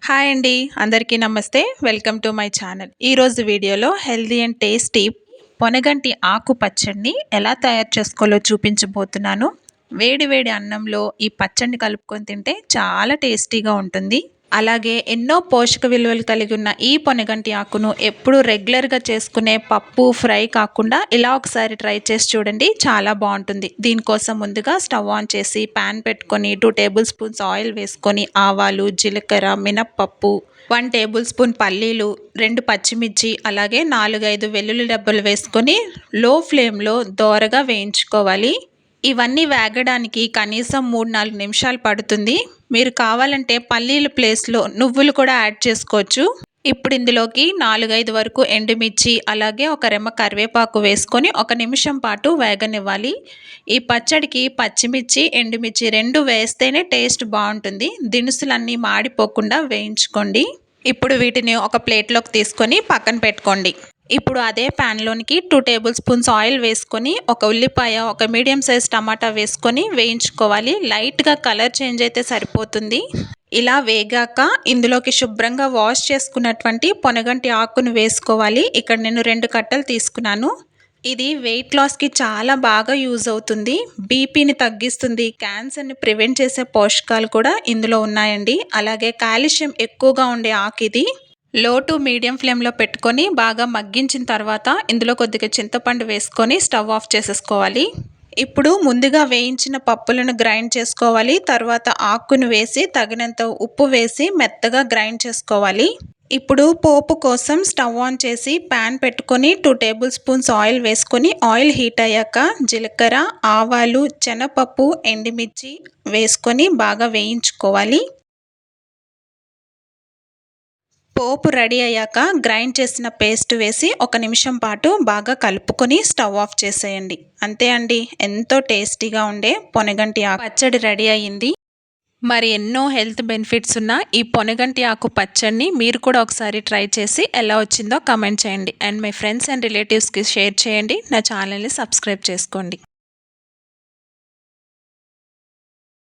Hi అండి, అందరికీ నమస్తే. Welcome to my channel. ఈరోజు వీడియోలో హెల్దీ అండ్ టేస్టీ పొనగంటి ఆకు పచ్చడిని ఎలా తయారు చేసుకోవాలో చూపించబోతున్నాను. వేడి వేడి అన్నంలో ఈ పచ్చడిని కలుపుకొని తింటే చాలా టేస్టీగా ఉంటుంది. అలాగే ఎన్నో పోషక విలువలు కలిగి ఉన్న ఈ పొనగంటి ఆకును ఎప్పుడు రెగ్యులర్గా చేసుకునే పప్పు ఫ్రై కాకుండా ఇలా ఒకసారి ట్రై చేసి చూడండి, చాలా బాగుంటుంది. దీనికోసం ముందుగా స్టవ్ ఆన్ చేసి ప్యాన్ పెట్టుకొని 2 టేబుల్ స్పూన్స్ ఆయిల్ వేసుకొని ఆవాలు, జీలకర్ర, మినప్పప్పు, 1 టేబుల్ స్పూన్ పల్లీలు, 2 పచ్చిమిర్చి, అలాగే 4-5 వెల్లుల్లి డబ్బలు వేసుకొని లో ఫ్లేమ్లో దోరగా వేయించుకోవాలి. ఇవన్నీ వేగడానికి కనీసం 3-4 నిమిషాలు పడుతుంది. మీరు కావాలంటే పల్లీల ప్లేస్లో నువ్వులు కూడా యాడ్ చేసుకోవచ్చు. ఇప్పుడు ఇందులోకి 4-5 వరకు ఎండుమిర్చి, అలాగే ఒక రెమ్మ కరివేపాకు వేసుకొని 1 నిమిషం పాటు వేగనివ్వాలి. ఈ పచ్చడికి పచ్చిమిర్చి, ఎండుమిర్చి 2 వేస్తేనే టేస్ట్ బాగుంటుంది. దినుసులన్నీ మాడిపోకుండా వేయించుకోండి. ఇప్పుడు వీటిని ఒక ప్లేట్లోకి తీసుకొని పక్కన పెట్టుకోండి. ఇప్పుడు అదే ప్యాన్లోనికి 2 టేబుల్ స్పూన్స్ ఆయిల్ వేసుకొని ఒక ఉల్లిపాయ, ఒక మీడియం సైజ్ టమాటా వేసుకొని వేయించుకోవాలి. లైట్గా కలర్ చేంజ్ అయితే సరిపోతుంది. ఇలా వేగాక ఇందులోకి శుభ్రంగా వాష్ చేసుకున్నటువంటి పొనగంటి ఆకును వేసుకోవాలి. ఇక్కడ నేను 2 కట్టలు తీసుకున్నాను. ఇది వెయిట్ లాస్కి చాలా బాగా యూజ్ అవుతుంది. బీపీని తగ్గిస్తుంది, క్యాన్సర్ని ప్రివెంట్ చేసే పోషకాలు కూడా ఇందులో ఉన్నాయండి. అలాగే కాల్షియం ఎక్కువగా ఉండే ఆకు ఇది. లో టు మీడియం ఫ్లేమ్లో పెట్టుకొని బాగా మగ్గించిన తర్వాత ఇందులో కొద్దిగా చింతపండు వేసుకొని స్టవ్ ఆఫ్ చేసేసుకోవాలి. ఇప్పుడు ముందుగా వేయించిన పప్పులను గ్రైండ్ చేసుకోవాలి. తర్వాత ఆకును వేసి తగినంత ఉప్పు వేసి మెత్తగా గ్రైండ్ చేసుకోవాలి. ఇప్పుడు పోపు కోసం స్టవ్ ఆన్ చేసి ప్యాన్ పెట్టుకొని 2 టేబుల్ స్పూన్స్ ఆయిల్ వేసుకొని ఆయిల్ హీట్ అయ్యాక జీలకర్ర, ఆవాలు, శనగపప్పు, ఎండుమిర్చి వేసుకొని బాగా వేయించుకోవాలి. పోపు రెడీ అయ్యాక గ్రైండ్ చేసిన పేస్ట్ వేసి 1 నిమిషం పాటు బాగా కలుపుకొని స్టవ్ ఆఫ్ చేసేయండి. అంతే అండి, ఎంతో టేస్టీగా ఉండే పొనగంటి ఆకు పచ్చడి రెడీ అయ్యింది. మరి ఎన్నో హెల్త్ బెనిఫిట్స్ ఉన్న ఈ పొనగంటి ఆకు పచ్చడిని మీరు కూడా ఒకసారి ట్రై చేసి ఎలా వచ్చిందో కామెంట్ చేయండి. అండ్ మై ఫ్రెండ్స్ అండ్ రిలేటివ్స్కి షేర్ చేయండి. నా ఛానల్ని సబ్స్క్రైబ్ చేసుకోండి.